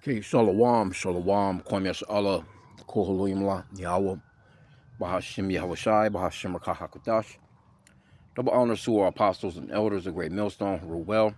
Okay, Shalom, Shalom, Kwame Allah, Kohalim Yahweh, Bahashim Yahweh Shai, Bahashim Rakahakadash. Double honors to our apostles and elders, a great millstone, who rule well,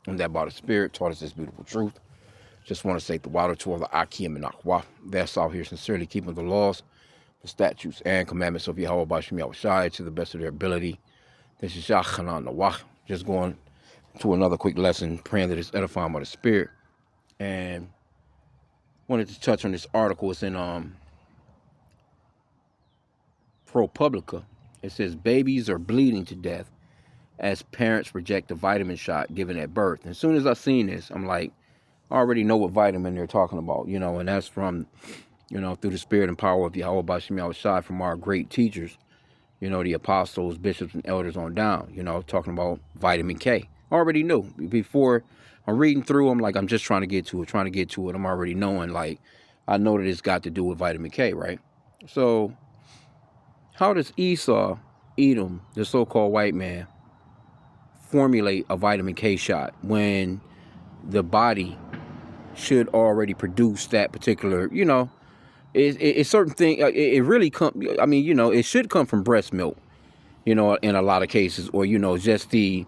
and that by the Spirit taught us this beautiful truth. Just want to say the water to all the H.I.M and Akwa, that's out here sincerely keeping the laws, the statutes, and commandments of Yahweh Bahashim Yahweh Shai to the best of their ability. This is Yachanan Nawah. Just going to another quick lesson, praying that it's edifying by the Spirit. And wanted to touch on this article. It's in ProPublica. It says babies are bleeding to death as parents reject a vitamin shot given at birth. And as soon as I seen this, I'm like, I already know what vitamin they're talking about, and that's from, through the spirit and power of Yahweh Bashim Yahweh Shai, from our great teachers, the apostles, bishops, and elders on down, talking about vitamin K. I already knew. Before I'm reading through, I'm like, I'm just trying to get to it. I'm already knowing, like, I know that it's got to do with vitamin K, right? So how does Esau, Edom, the so-called white man, formulate a vitamin K shot when the body should already produce that particular, it's certain thing. It really it should come from breast milk, in a lot of cases, or, just the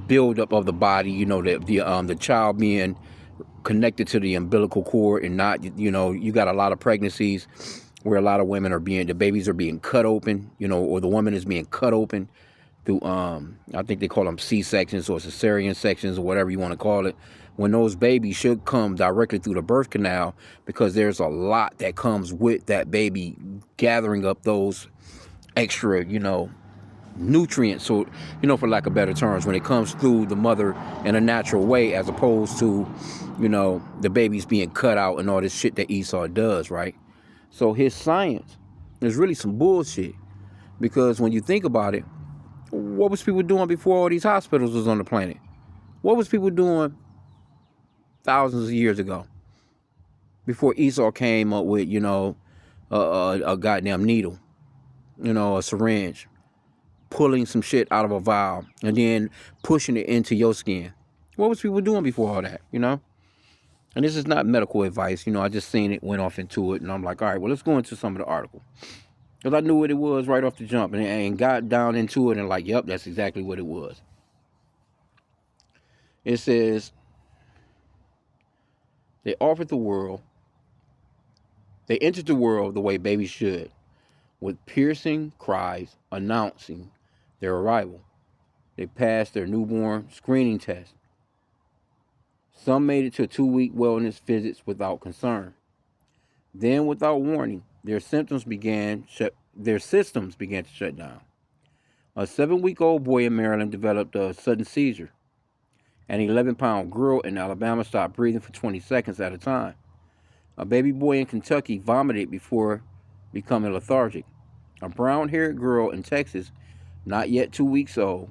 buildup of the body, the child being connected to the umbilical cord, and not, you got a lot of pregnancies where a lot of women the babies are being cut open, or the woman is being cut open through, I think they call them C-sections or cesarean sections or whatever you want to call it, when those babies should come directly through the birth canal, because there's a lot that comes with that baby gathering up those extra, nutrients, so, for lack of better terms, when it comes through the mother in a natural way, as opposed to, the babies being cut out and all this shit that Esau does, right? So his science is really some bullshit, because when you think about it, what was people doing before all these hospitals was on the planet? What was people doing thousands of years ago, before Esau came up with, a goddamn needle, a syringe, pulling some shit out of a vial and then pushing it into your skin? What was people doing before all that, And this is not medical advice, I just seen it, went off into it, and I'm like, all right, well, let's go into some of the article. Because I knew what it was right off the jump, and got down into it, and like, yep, that's exactly what it was. It says, they entered the world the way babies should, with piercing cries announcing their arrival. They passed their newborn screening test. Some made it to 2-week wellness visits without concern. Then, without warning, their systems began to shut down. A 7-week-old boy in Maryland developed a sudden seizure. An 11-pound girl in Alabama stopped breathing for 20 seconds at a time. A baby boy in Kentucky vomited before becoming lethargic. A brown-haired girl in Texas, not yet 2 weeks old,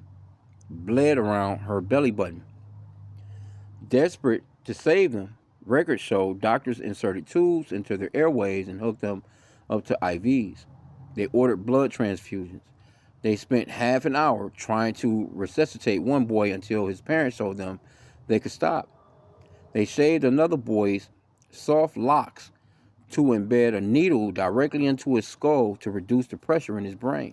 bled around her belly button. Desperate to save them, records show doctors inserted tubes into their airways and hooked them up to IVs. They ordered blood transfusions. They spent half an hour trying to resuscitate one boy until his parents told them they could stop. They shaved another boy's soft locks to embed a needle directly into his skull to reduce the pressure in his brain.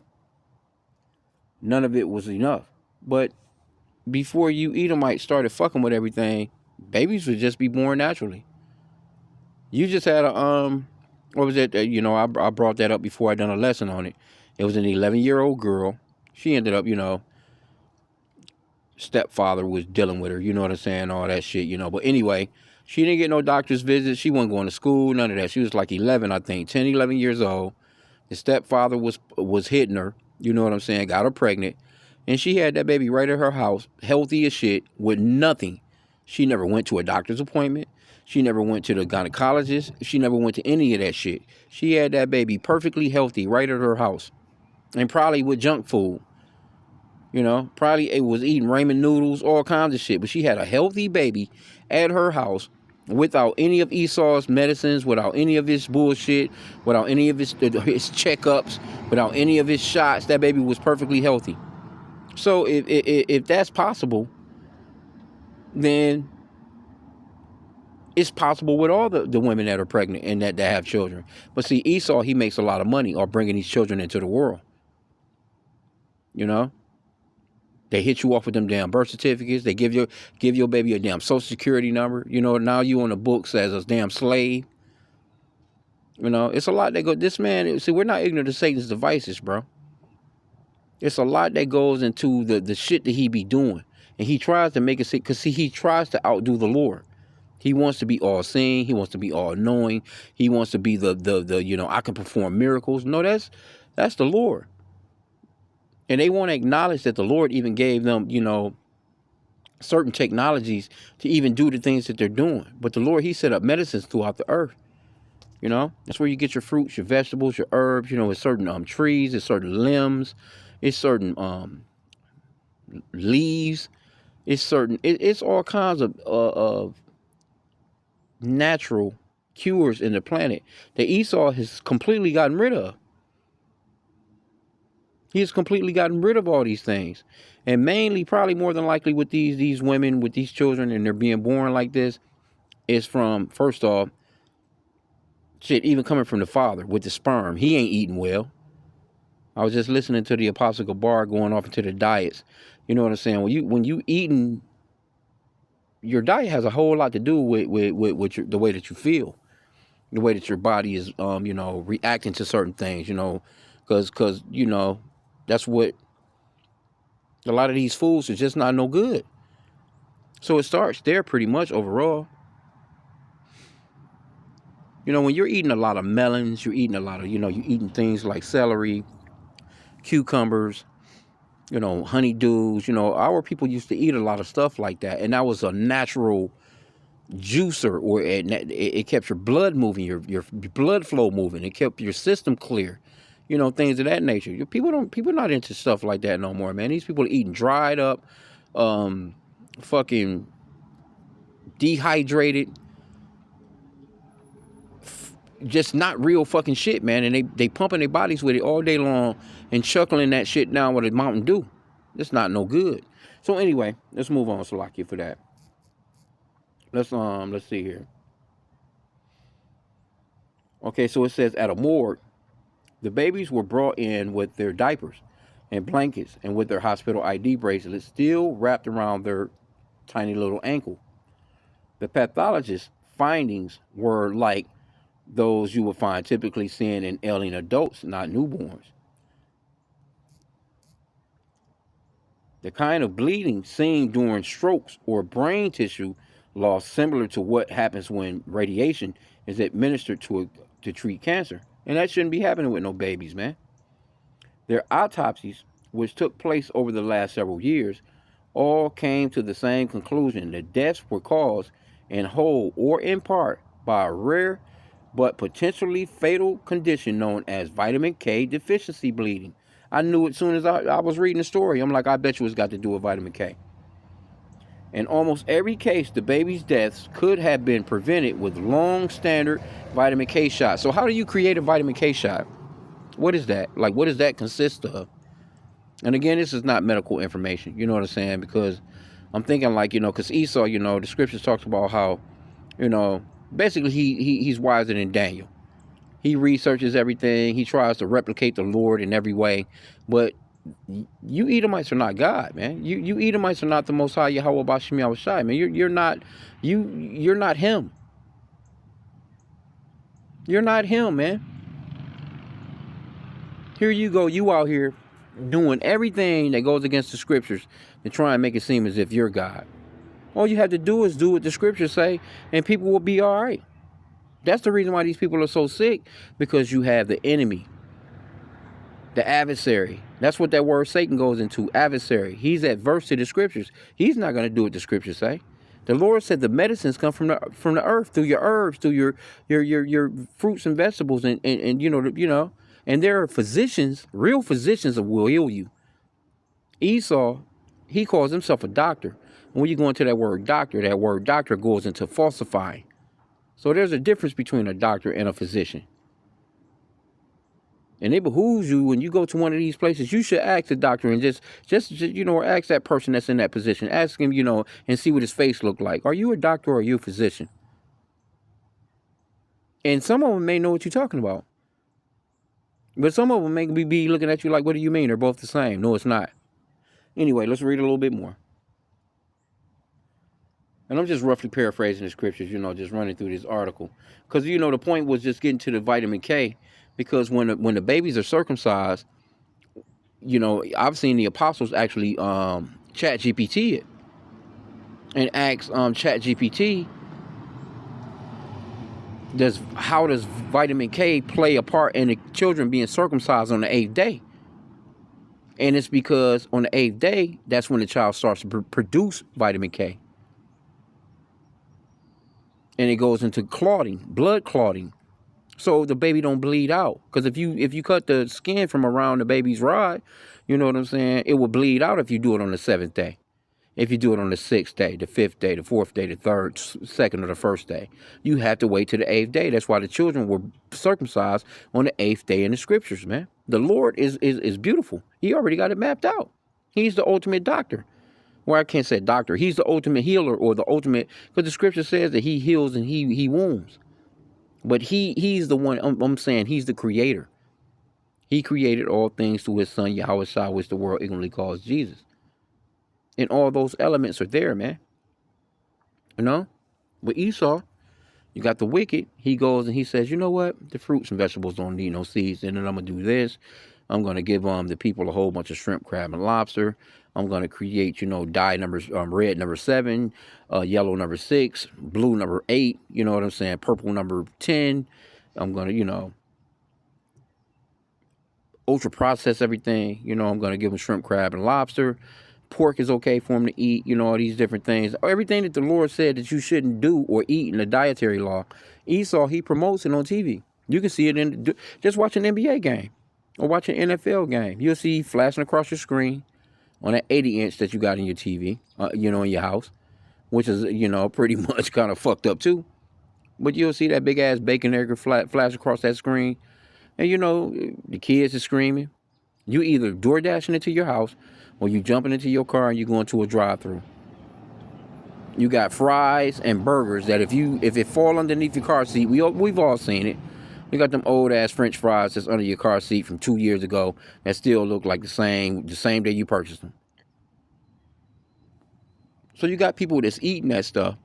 None of it was enough. But before you Edomites started fucking with everything, babies would just be born naturally. You just had what was it? I brought that up before I done a lesson on it. It was an 11-year-old girl. She ended up, stepfather was dealing with her, you know what I'm saying, all that shit, But anyway, she didn't get no doctor's visits. She wasn't going to school, none of that. She was like 11, I think, 10, 11 years old. The stepfather was hitting her, you know what I'm saying, got her pregnant. And she had that baby right at her house, healthy as shit, with nothing. She never went to a doctor's appointment. She never went to the gynecologist. She never went to any of that shit. She had that baby perfectly healthy right at her house. And probably with junk food. Probably it was eating ramen noodles, all kinds of shit. But she had a healthy baby at her house without any of Esau's medicines, without any of his bullshit, without any of his checkups, without any of his shots. That baby was perfectly healthy. So if that's possible, then It's possible with all the women that are pregnant and that have children. But see, Esau, he makes a lot of money off bringing these children into the world. You know, they hit you off with them damn birth certificates. They give your baby a damn social security number. You know, now you on the books as a damn slave. You know, it's a lot that go. This man, see, we're not ignorant of Satan's devices, bro. It's a lot that goes into the shit that he be doing, and he tries to make it sick because he tries to outdo the Lord. He wants to be all seeing. He wants to be all knowing. He wants to be the you know, I can perform miracles. No, that's the Lord. And they won't acknowledge that the Lord even gave them, you know, certain technologies to even do the things that they're doing. But the Lord, he set up medicines throughout the earth. You know, that's where you get your fruits, your vegetables, your herbs. You know, it's certain trees, it's certain limbs, it's certain leaves, it's certain. It's all kinds of natural cures in the planet that Esau has completely gotten rid of. He has completely gotten rid of all these things. And mainly, probably more than likely with these women, with these children, and they're being born like this, is from, first off, shit, even coming from the father with the sperm. He ain't eating well. I was just listening to the Apostle Gabar going off into the diets. You know what I'm saying? When you eating, your diet has a whole lot to do with the way that you feel, the way that your body is, you know, reacting to certain things. You know, because you know, that's what a lot of these foods are just not no good. So it starts there pretty much overall. You know, when you're eating a lot of melons, you're eating a lot of, you know, you're eating things like celery, cucumbers, you know, honeydews. You know, our people used to eat a lot of stuff like that. And that was a natural juicer, or it kept your blood moving, your blood flow moving. It kept your system clear. You know, things of that nature. People not into stuff like that no more, man. These people are eating dried up, fucking dehydrated, just not real fucking shit, man. And they pumping their bodies with it all day long and chuckling that shit down with a Mountain Dew. It's not no good. So anyway, let's move on, Salakia, for that. Let's see here. Okay, so it says at a morgue, the babies were brought in with their diapers and blankets and with their hospital ID bracelets still wrapped around their tiny little ankle. The pathologist's findings were like those you would find typically seen in ailing adults, not newborns. The kind of bleeding seen during strokes or brain tissue loss, similar to what happens when radiation is administered to treat cancer. And that shouldn't be happening with no babies, man. Their autopsies, which took place over the last several years, all came to the same conclusion. The deaths were caused in whole or in part by a rare but potentially fatal condition known as vitamin K deficiency bleeding. I knew it as soon as I was reading the story. I'm like, I bet you it's got to do with vitamin K. In almost every case, the baby's deaths could have been prevented with long standard vitamin K shots. So how do you create a vitamin K shot? What is that? Like, what does that consist of? And again, this is not medical information. You know what I'm saying? Because I'm thinking like, you know, because Esau, you know, the scriptures talks about how, you know, basically he's wiser than Daniel. He researches everything. He tries to replicate the Lord in every way. But you Edomites are not God, man. You Edomites are not the Most High Yahweh Bashim Yahushai, man. You're not you're not him. You're not him, man. Here you go, you out here doing everything that goes against the scriptures to try and make it seem as if you're God. All you have to do is do what the scriptures say, and people will be all right. That's the reason why these people are so sick, because you have the enemy, the adversary. That's what that word Satan goes into, adversary. He's adverse to the scriptures. He's not going to do what the scriptures say. The Lord said the medicines come from the earth, through your herbs, through your fruits and vegetables, and you know, and there are physicians, real physicians that will heal you. Esau, he calls himself a doctor. And when you go into that word doctor goes into falsifying. So there's a difference between a doctor and a physician. And it behooves you, when you go to one of these places, you should ask the doctor and just you know, or ask that person that's in that position. Ask him, you know, and see what his face look like. Are you a doctor or are you a physician? And some of them may know what you're talking about. But some of them may be looking at you like, what do you mean? They're both the same. No, it's not. Anyway, let's read a little bit more. And I'm just roughly paraphrasing the scriptures, just running through this article. Because, the point was just getting to the vitamin K. Because when the babies are circumcised, I've seen the apostles actually chat GPT it. And ask chat GPT, how does vitamin K play a part in the children being circumcised on the 8th day? And it's because on the 8th day, that's when the child starts to produce vitamin K. And it goes into clotting, blood clotting. So the baby don't bleed out. Because if you cut the skin from around the baby's rod, you know what I'm saying, it will bleed out if you do it on the 7th day. If you do it on the 6th day, the 5th day, the 4th day, the 3rd, 2nd, or the 1st day, you have to wait to the 8th day. That's why the children were circumcised on the 8th day in the scriptures, man. The Lord is beautiful. He already got it mapped out. He's the ultimate doctor. Well, I can't say doctor. He's the ultimate healer, or the ultimate, because the scripture says that he heals and he wounds. But he's the one, I'm saying he's the creator. He created all things through his son, Yahweh Shai, which the world ignorantly calls Jesus. And all those elements are there, man. With Esau, you got the wicked. He goes and he says, you know what? The fruits and vegetables don't need no seeds. And then I'm going to do this. I'm going to give the people a whole bunch of shrimp, crab, and lobster. I'm going to create, dye numbers, red number 7, yellow number 6, blue number 8, you know what I'm saying? Purple number 10. I'm going to, ultra process everything. I'm going to give them shrimp, crab, and lobster. Pork is okay for them to eat, all these different things. Everything that the Lord said that you shouldn't do or eat in the dietary law, Esau, he promotes it on TV. You can see it just watch an NBA game or watch an NFL game. You'll see flashing across your screen on that 80-inch that you got in your TV, in your house, which is, pretty much kind of fucked up too. But you'll see that big ass bacon egg flash across that screen. And, the kids are screaming. You either door dashing into your house or you jumping into your car and you going to a drive-thru. You got fries and burgers that if it fall underneath your car seat, we've all seen it. You got them old ass French fries that's under your car seat from 2 years ago that still look like the same day you purchased them. So you got people that's eating that stuff,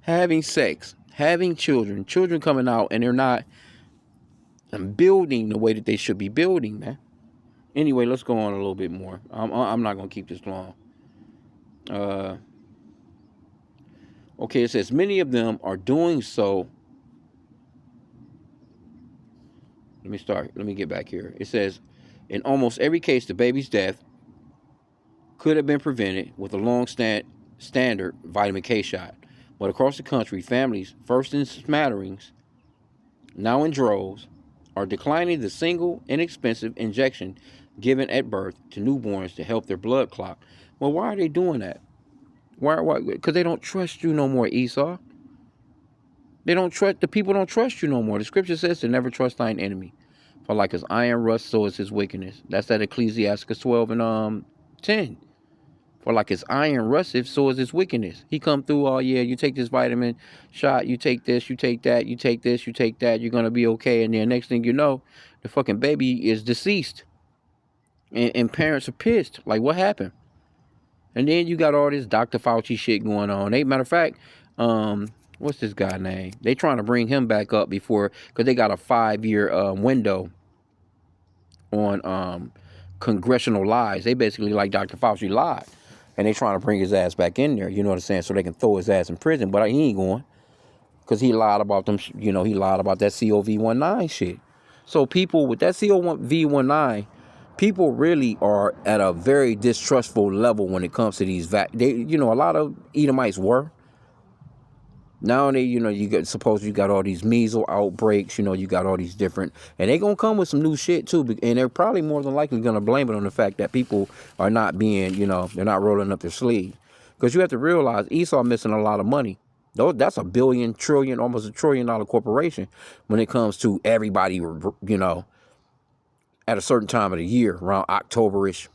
having sex, having children coming out, and they're not building the way that they should be building, man. Anyway, let's go on a little bit more. I'm not going to keep this long. Okay, it says many of them are doing so. Let me get back here. It says, in almost every case, the baby's death could have been prevented with a long standard vitamin K shot. But across the country, families, first in smatterings, now in droves, are declining the single, inexpensive injection given at birth to newborns to help their blood clot. Well, why are they doing that? Why? Because they don't trust you no more, Esau. The people don't trust you no more. The scripture says to never trust thine enemy. For like his iron rust, so is his wickedness. That's that Ecclesiasticus 12 and 10. For like his iron rusteth, so is his wickedness. He come through, oh yeah, you take this vitamin shot, you take this, you take that, you take this, you take that, you're gonna be okay. And then next thing you know, the fucking baby is deceased. And parents are pissed. Like, what happened? And then you got all this Dr. Fauci shit going on. Matter of fact, what's this guy's name? They trying to bring him back up because they got a 5-year window on congressional lies. They basically, like Dr. Fauci, lied. And they trying to bring his ass back in there, you know what I'm saying, so they can throw his ass in prison. But he ain't going, because he lied about them, he lied about that COVID-19 shit. So people with that COVID-19, people really are at a very distrustful level when it comes to these a lot of Edomites were. Now you got all these measles outbreaks, you got all these different, and they gonna come with some new shit too, and they're probably more than likely gonna blame it on the fact that people are not being, they're not rolling up their sleeve. Because you have to realize Esau missing a lot of money. That's a billion, trillion, almost $1 trillion corporation when it comes to everybody, at a certain time of the year, around October-ish,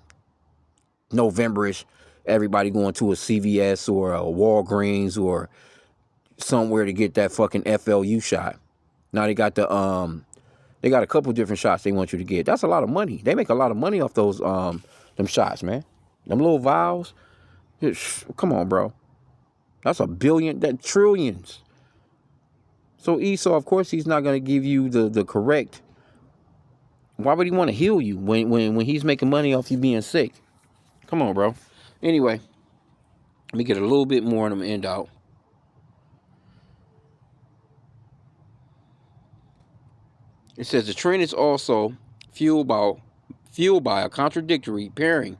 November-ish, everybody going to a CVS or a Walgreens or somewhere to get that fucking FLU shot. Now they got a couple different shots they want you to get. That's a lot of money. They make a lot of money off those them shots, man. Them little vials. Come on, bro. That's a billion, that trillions. So Esau, of course, he's not gonna give you the correct. Why would he want to heal you when he's making money off you being sick? Come on, bro. Anyway, let me get a little bit more and I'm gonna end out. It says the trend is also fueled by a contradictory pairing,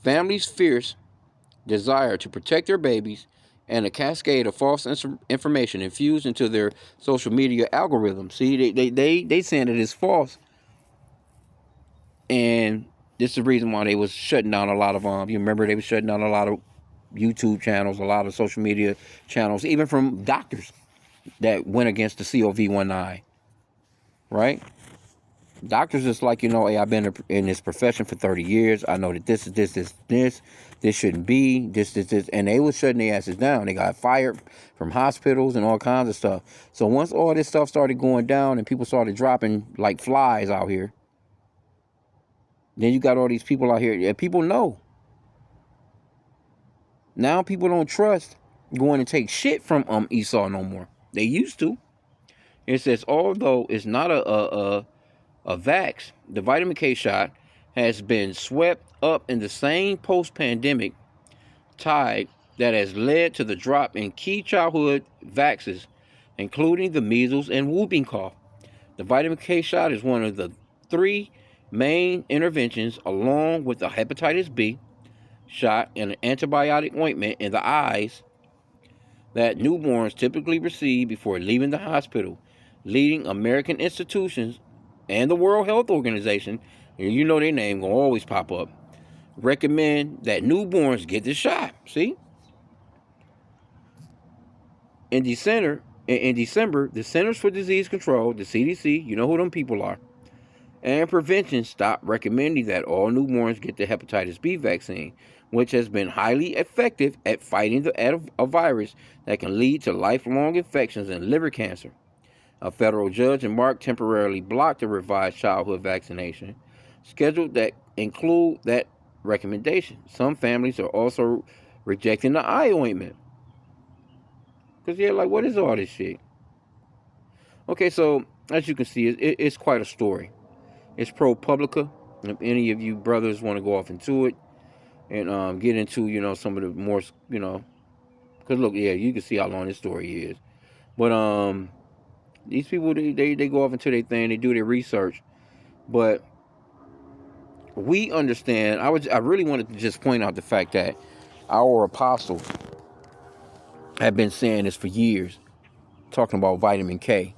families' fierce desire to protect their babies, and a cascade of false information infused into their social media algorithms. See, they saying that it's false, and this is the reason why they was shutting down a lot of You remember they was shutting down a lot of YouTube channels, a lot of social media channels, even from doctors that went against the COVID-19, right? Doctors is like, hey, I've been in this profession for 30 years. I know that this shouldn't be, this. And they was shutting their asses down. They got fired from hospitals and all kinds of stuff. So once all this stuff started going down and people started dropping like flies out here, then you got all these people out here. Yeah, people know. Now people don't trust going to take shit from Esau no more. They used to. It says, although it's not a vax, the vitamin K shot has been swept up in the same post-pandemic tide that has led to the drop in key childhood vaxes, including the measles and whooping cough. The vitamin K shot is one of the three main interventions, along with the hepatitis B shot and an antibiotic ointment in the eyes, that newborns typically receive before leaving the hospital. Leading American institutions and the World Health Organization, and you know their name gonna always pop up, recommend that newborns get the shot. See? In December, the Centers for Disease Control, the CDC, you know who them people are, and prevention stopped recommending that all newborns get the hepatitis B vaccine, which has been highly effective at fighting a virus that can lead to lifelong infections and liver cancer. A federal judge in March temporarily blocked a revised childhood vaccination schedule that include that recommendation. Some families are also rejecting the eye ointment because they're like, what is all this shit? Okay, so as you can see, it's quite a story. It's ProPublica. If any of you brothers want to go off into it and get into, some of the more, because look, yeah, you can see how long this story is. But these people, they go off into their thing, they do their research. But we understand, I really wanted to just point out the fact that our apostles have been saying this for years, talking about vitamin K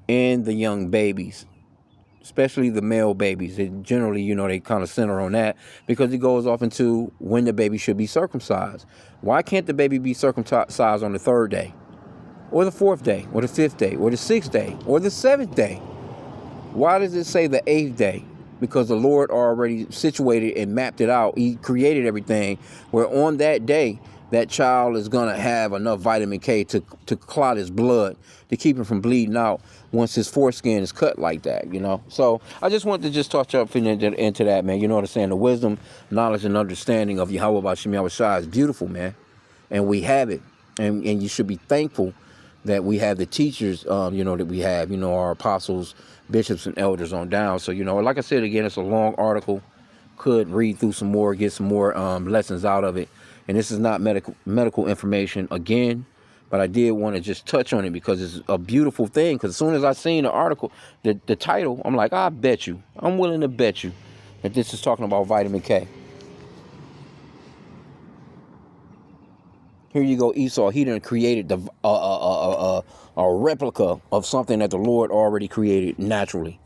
in the young babies, especially the male babies. It generally, they kind of center on that because it goes off into when the baby should be circumcised. Why can't the baby be circumcised on the 3rd day, or the 4th day, or the 5th day, or the 6th day, or the 7th day? Why does it say the 8th day? Because the Lord already situated and mapped it out. He created everything where on that day, that child is going to have enough vitamin K to clot his blood, to keep him from bleeding out once his foreskin is cut like that, So I just wanted to just touch up into that, man. You know what I'm saying? The wisdom, knowledge, and understanding of Yahweh Bashim Yahushua is beautiful, man. And we have it. And you should be thankful that we have the teachers, that we have, our apostles, bishops, and elders on down. So, like I said, again, it's a long article. Could read through some more, get some more lessons out of it. And this is not medical information again, but I did want to just touch on it because it's a beautiful thing. Because as soon as I seen the article, the title, I'm like, I'm willing to bet you that this is talking about vitamin K. Here you go, Esau. He done created a replica of something that the Lord already created naturally.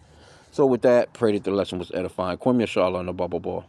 So with that, pray that the lesson was edifying. Kwame Yashala on the bubble ball.